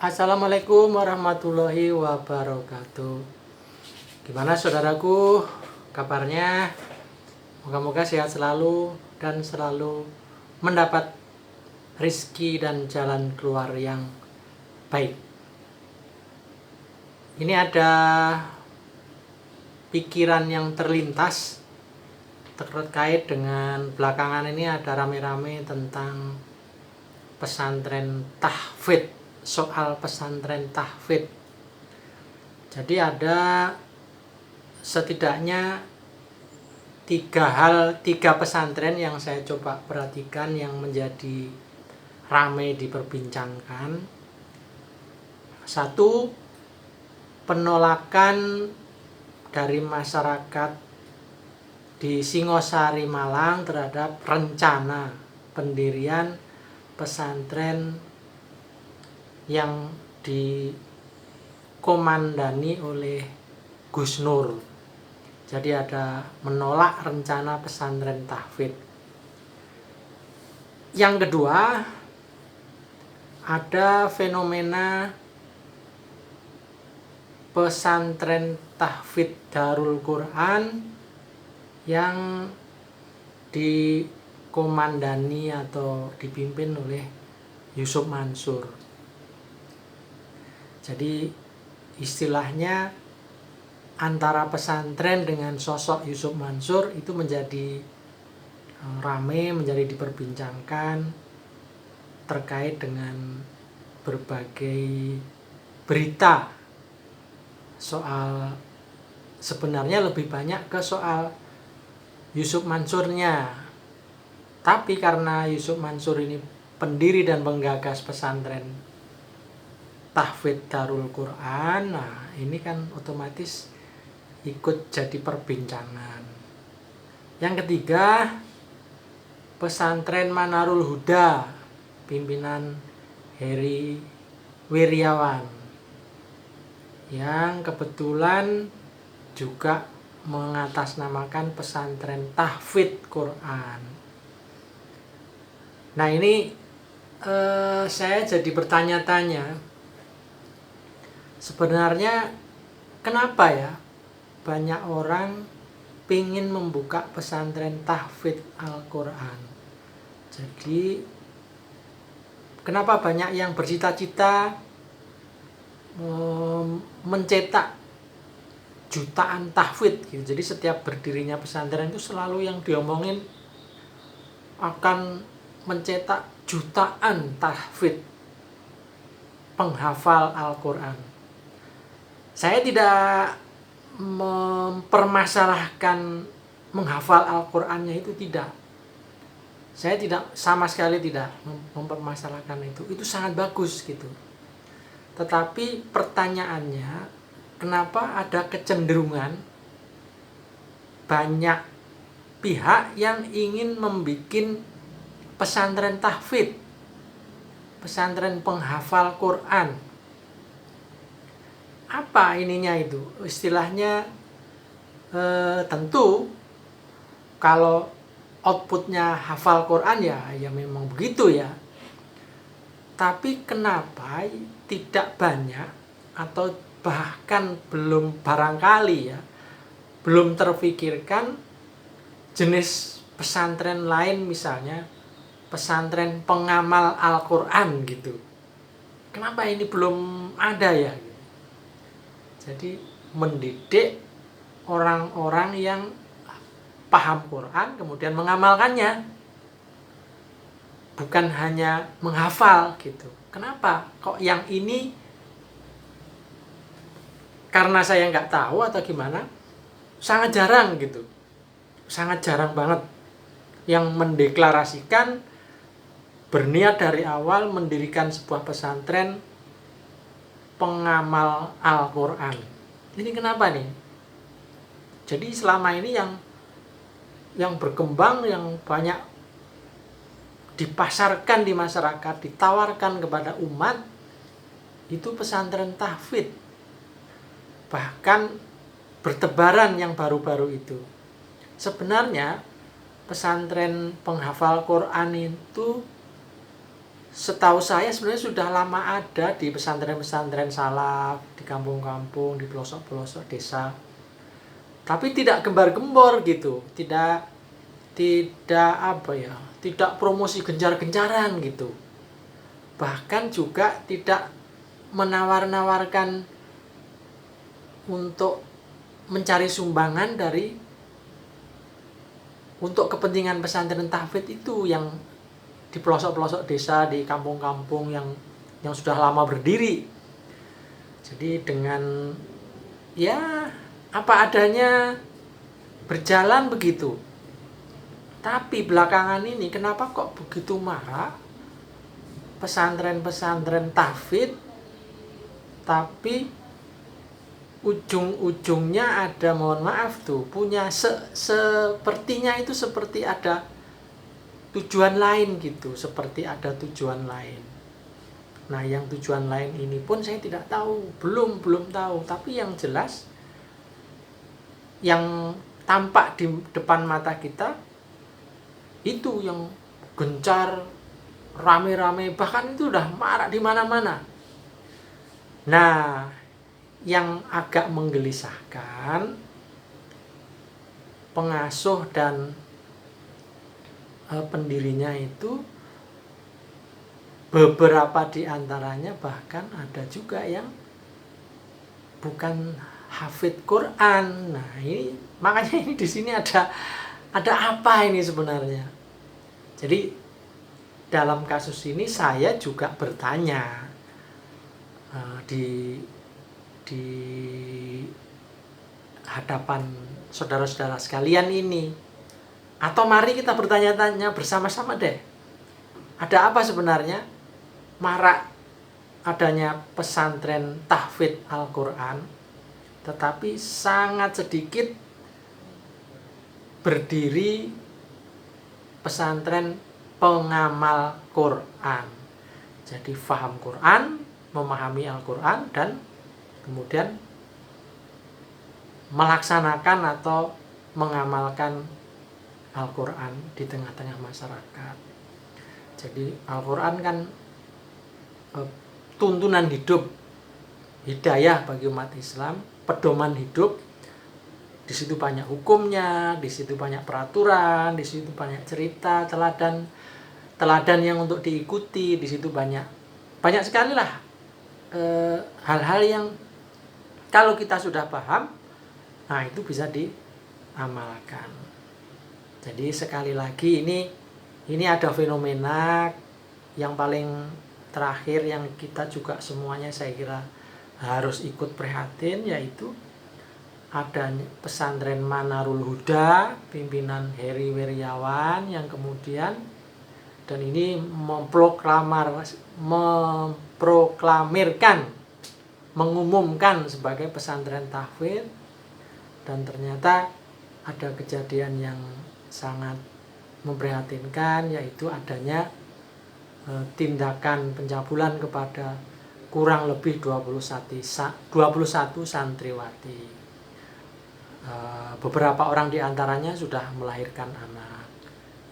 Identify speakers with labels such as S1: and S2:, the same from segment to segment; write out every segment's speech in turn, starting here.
S1: Assalamualaikum warahmatullahi wabarakatuh. Gimana saudaraku kabarnya? Moga-moga sehat selalu dan selalu mendapat rizki dan jalan keluar yang baik. Ini ada pikiran yang terlintas terkait dengan belakangan ini ada rame-rame tentang pesantren tahfidz. Soal pesantren tahfidz. Jadi ada setidaknya tiga pesantren yang saya coba perhatikan yang menjadi ramai diperbincangkan. Satu, penolakan dari masyarakat di Singosari Malang terhadap rencana pendirian pesantren yang dikomandani oleh Gus Nur. Jadi ada menolak rencana pesantren tahfidz. Yang kedua, ada fenomena pesantren tahfidz Darul Quran yang dikomandani atau dipimpin oleh Yusuf Mansur. Jadi istilahnya antara pesantren dengan sosok Yusuf Mansur itu menjadi ramai, menjadi diperbincangkan terkait dengan berbagai berita soal, sebenarnya lebih banyak ke soal Yusuf Mansurnya. Tapi karena Yusuf Mansur ini pendiri dan penggagas pesantren tahfidz Darul Quran, nah ini kan otomatis ikut jadi perbincangan. Yang ketiga, pesantren Manarul Huda, pimpinan Heri Wiryawan, yang kebetulan juga mengatasnamakan pesantren tahfidz Quran. Nah ini saya jadi bertanya-tanya, sebenarnya kenapa ya banyak orang pingin membuka pesantren tahfidz Al-Quran? Jadi kenapa banyak yang bercita-cita mencetak jutaan tahfidz gitu. Jadi setiap berdirinya pesantren itu selalu yang diomongin akan mencetak jutaan tahfidz penghafal Al-Quran. Saya tidak mempermasalahkan menghafal Al-Qur'annya itu, tidak. Saya tidak, sama sekali tidak mempermasalahkan itu. Itu sangat bagus gitu. Tetapi pertanyaannya, kenapa ada kecenderungan banyak pihak yang ingin membuat pesantren tahfidz, pesantren penghafal Quran? Apa ininya itu? Istilahnya tentu kalau outputnya hafal Quran ya memang begitu ya. Tapi kenapa tidak banyak atau bahkan belum barangkali ya belum terfikirkan jenis pesantren lain, misalnya pesantren pengamal Al-Quran gitu. Kenapa ini belum ada ya? Jadi mendidik orang-orang yang paham Quran kemudian mengamalkannya, bukan hanya menghafal gitu. Kenapa kok yang ini, karena saya nggak tahu atau gimana, sangat jarang gitu, sangat jarang banget yang mendeklarasikan berniat dari awal mendirikan sebuah pesantren pengamal Al-Quran. Ini kenapa nih? Jadi selama ini yang berkembang, yang banyak dipasarkan di masyarakat, ditawarkan kepada umat, itu pesantren tahfidz. Bahkan bertebaran yang baru-baru itu. Sebenarnya pesantren penghafal Quran itu setahu saya sebenarnya sudah lama ada di pesantren-pesantren salaf, di kampung-kampung, di pelosok-pelosok desa. Tapi tidak gembar-gembor gitu, tidak apa ya, tidak promosi gencar-gencaran gitu. Bahkan juga tidak menawar-nawarkan untuk mencari sumbangan untuk kepentingan pesantren tahfidz itu yang di pelosok-pelosok desa, di kampung-kampung yang sudah lama berdiri. Jadi dengan ya apa adanya berjalan begitu. Tapi belakangan ini kenapa kok begitu marak pesantren-pesantren tahfidz, tapi ujung-ujungnya ada, mohon maaf tuh, punya sepertinya itu seperti ada tujuan lain gitu, seperti ada tujuan lain. Nah, yang tujuan lain ini pun saya tidak tahu, belum tahu, tapi yang jelas yang tampak di depan mata kita itu yang gencar, rame-rame, bahkan itu udah marak di mana-mana. Nah, yang agak menggelisahkan, pengasuh dan pendirinya itu beberapa di antaranya bahkan ada juga yang bukan hafid Quran. Nah, ini makanya ini di sini ada apa ini sebenarnya. Jadi dalam kasus ini saya juga bertanya di hadapan saudara-saudara sekalian ini, atau mari kita bertanya-tanya bersama-sama deh, ada apa sebenarnya marak adanya pesantren tahfidz Al-Quran, tetapi sangat sedikit berdiri pesantren pengamal Quran. Jadi faham Quran, memahami Al-Quran, dan kemudian melaksanakan atau mengamalkan Al-Quran di tengah-tengah masyarakat. Jadi Al-Quran kan tuntunan hidup, hidayah bagi umat Islam, pedoman hidup. Di situ banyak hukumnya, di situ banyak peraturan, di situ banyak cerita, teladan yang untuk diikuti, di situ banyak sekali lah hal-hal yang kalau kita sudah paham, nah itu bisa diamalkan. Jadi sekali lagi ini ada fenomena yang paling terakhir yang kita juga semuanya saya kira harus ikut prihatin, yaitu adanya pesantren Manarul Huda pimpinan Heri Weriawan yang kemudian, dan ini mengumumkan sebagai pesantren tahfidz, dan ternyata ada kejadian yang sangat memprihatinkan, yaitu adanya tindakan pencabulan kepada kurang lebih 21 santriwati. Beberapa orang diantaranya sudah melahirkan anak.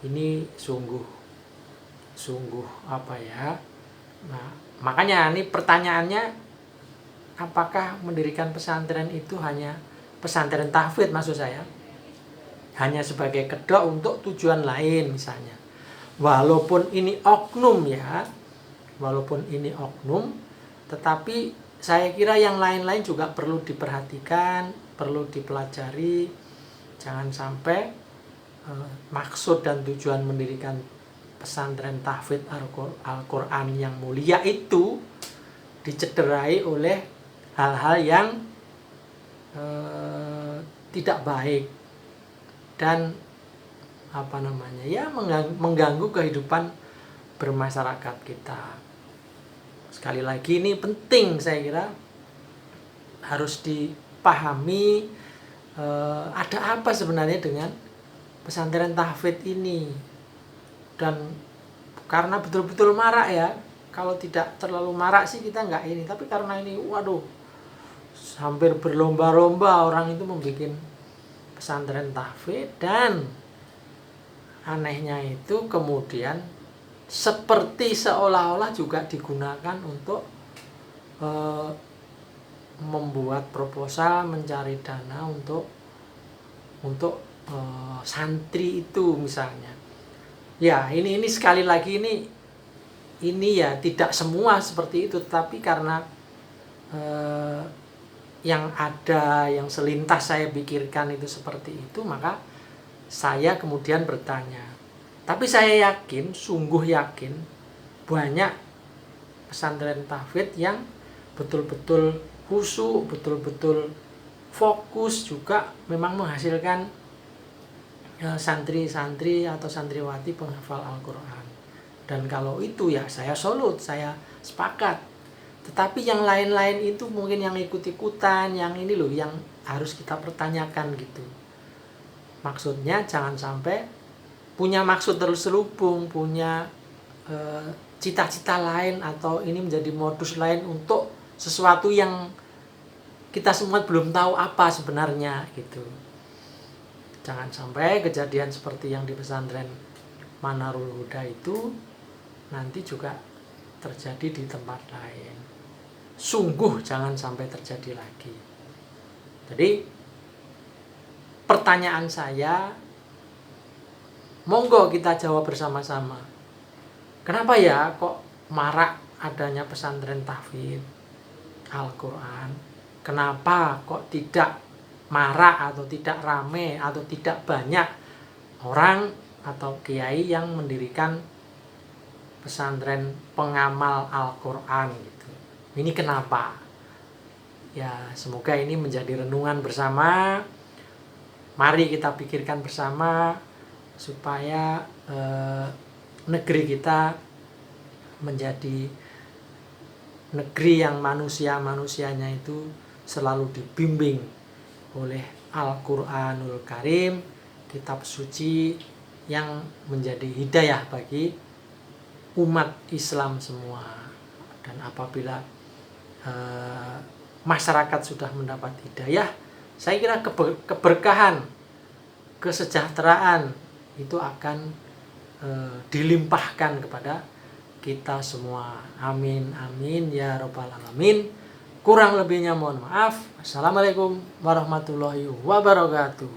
S1: Ini sungguh apa ya. Nah, makanya ini pertanyaannya, apakah mendirikan pesantren itu hanya pesantren tahfidz maksud saya, hanya sebagai kedok untuk tujuan lain misalnya. Walaupun ini oknum, tetapi saya kira yang lain-lain juga perlu diperhatikan, perlu dipelajari. Jangan sampai maksud dan tujuan mendirikan pesantren tahfidz Al-Quran yang mulia itu dicederai oleh hal-hal yang tidak baik dan mengganggu kehidupan bermasyarakat kita. Sekali lagi ini penting, saya kira harus dipahami ada apa sebenarnya dengan pesantren tahfidz ini. Dan karena betul-betul marak ya, kalau tidak terlalu marak sih kita nggak ini, tapi karena ini hampir berlomba-lomba orang itu membuat pesantren tahfidz, dan anehnya itu kemudian seperti seolah-olah juga digunakan untuk membuat proposal, mencari dana untuk santri itu misalnya. Ya, ini sekali lagi ini ya tidak semua seperti itu, tapi karena yang ada, yang selintas saya pikirkan itu seperti itu, maka saya kemudian bertanya. Tapi saya yakin, sungguh yakin, banyak pesantren tahfidz yang betul-betul khusyuk, betul-betul fokus, juga memang menghasilkan santri-santri atau santriwati penghafal Al-Quran. Dan kalau itu ya saya salut, saya sepakat. Tetapi yang lain-lain itu mungkin yang ikut-ikutan, yang ini loh yang harus kita pertanyakan gitu. Maksudnya jangan sampai punya maksud terselubung, punya cita-cita lain, atau ini menjadi modus lain untuk sesuatu yang kita semua belum tahu apa sebenarnya gitu. Jangan sampai kejadian seperti yang di pesantren Manarul Huda itu nanti juga terjadi di tempat lain. Sungguh jangan sampai terjadi lagi. Jadi pertanyaan saya, monggo kita jawab bersama-sama. Kenapa ya kok marak adanya pesantren tahfidz Al-Quran? Kenapa kok tidak marak atau tidak rame atau tidak banyak orang atau kiai yang mendirikan pesantren pengamal Al-Quran gitu? Ini kenapa? Ya, semoga ini menjadi renungan bersama. Mari kita pikirkan bersama supaya negeri kita menjadi negeri yang manusia-manusianya itu selalu dibimbing oleh Al-Quranul Karim, kitab suci yang menjadi hidayah bagi umat Islam semua. Dan apabila masyarakat sudah mendapat hidayah, saya kira keberkahan, kesejahteraan itu akan dilimpahkan kepada kita semua. Amin, amin ya rabbal alamin. Kurang lebihnya mohon maaf. Assalamualaikum warahmatullahi wabarakatuh.